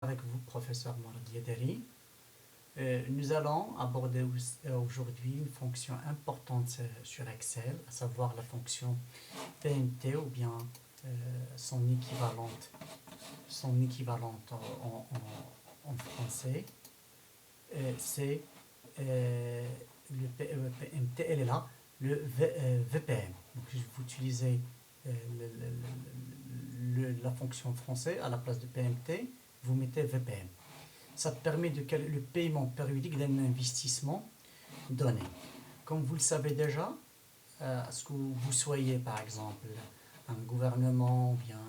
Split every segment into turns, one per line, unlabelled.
Avec vous, professeur Mourad Yederi. Nous allons aborder aujourd'hui une fonction importante sur Excel, à savoir la fonction PMT ou bien son équivalente en français. C'est le PMT, elle est là, le VPM. Donc, je vais utiliser la fonction français à la place de PMT, vous mettez VPM. Ça permet le paiement périodique d'un investissement donné. Comme vous le savez déjà, est-ce que vous soyez par exemple un gouvernement ou bien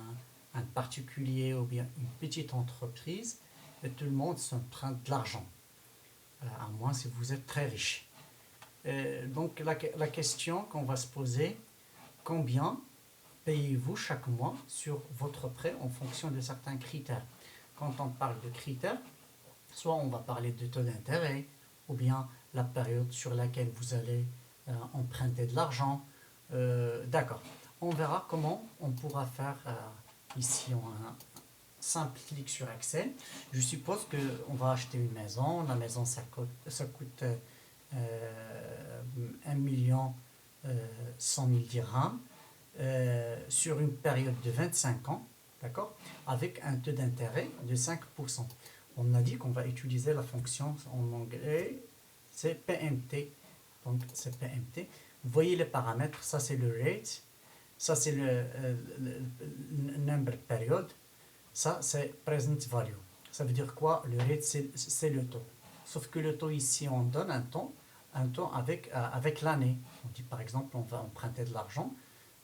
un particulier ou bien une petite entreprise, et tout le monde s'emprunte de l'argent, à moins si vous êtes très riche. Donc la question qu'on va se poser, combien payez-vous chaque mois sur votre prêt en fonction de certains critères? Quand on parle de critères, soit on va parler de taux d'intérêt, ou bien la période sur laquelle vous allez emprunter de l'argent. D'accord. On verra comment on pourra faire ici en un simple clic sur Excel. Je suppose qu'on va acheter une maison. La maison, ça coûte 1 million 100 000 dirhams sur une période de 25 ans, d'accord, avec un taux d'intérêt de 5%. On a dit qu'on va utiliser la fonction en anglais, c'est PMT. Donc c'est PMT. Vous voyez les paramètres, ça c'est le rate, ça c'est le number period, ça c'est present value. Ça veut dire quoi? Le rate c'est le taux. Sauf que le taux ici on donne un taux avec l'année. On dit par exemple on va emprunter de l'argent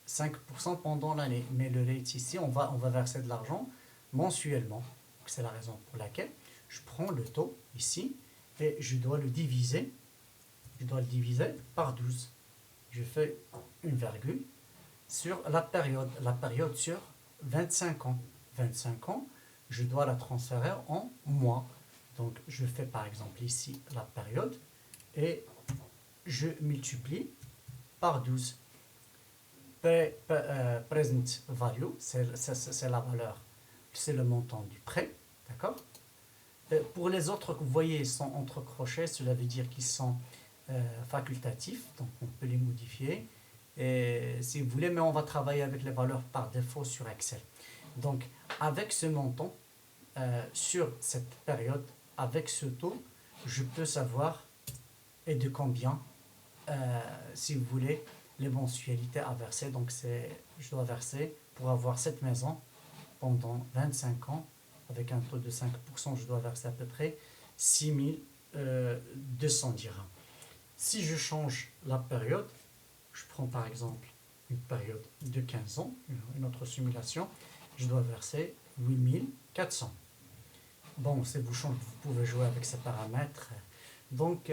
5% pendant l'année, mais le rate ici on va verser de l'argent mensuellement. C'est la raison pour laquelle je prends le taux ici et je dois le diviser par 12. Je fais une virgule sur la période sur 25 ans. 25 ans, je dois la transférer en mois. Donc je fais par exemple ici la période et je multiplie par 12. Present value, c'est la valeur, c'est le montant du prêt, d'accord? Pour les autres que vous voyez, ils sont entre crochets, cela veut dire qu'ils sont facultatifs, donc on peut les modifier si vous voulez, mais on va travailler avec les valeurs par défaut sur Excel. Donc avec ce montant, sur cette période, avec ce taux, je peux savoir et de combien, si vous voulez, les mensualités à verser. Donc je dois verser pour avoir cette maison pendant 25 ans avec un taux de 5%, je dois verser à peu près 6200 dirhams. Si je change la période, je prends par exemple une période de 15 ans, une autre simulation, je dois verser 8400. Bon, vous pouvez jouer avec ces paramètres. Donc,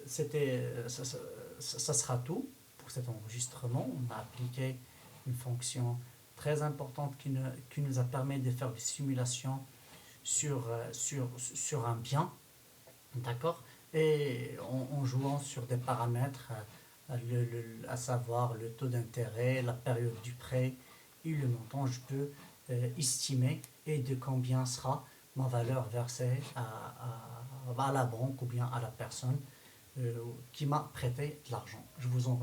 ça sera tout pour cet enregistrement. On a appliqué une fonction très importante qui nous a permis de faire des simulations sur un bien, d'accord, et en jouant sur des paramètres, à savoir le taux d'intérêt, la période du prêt et le montant, je peux estimer et de combien sera ma valeur versée à la banque ou bien à la personne qui m'a prêté de l'argent. Je vous en remercie.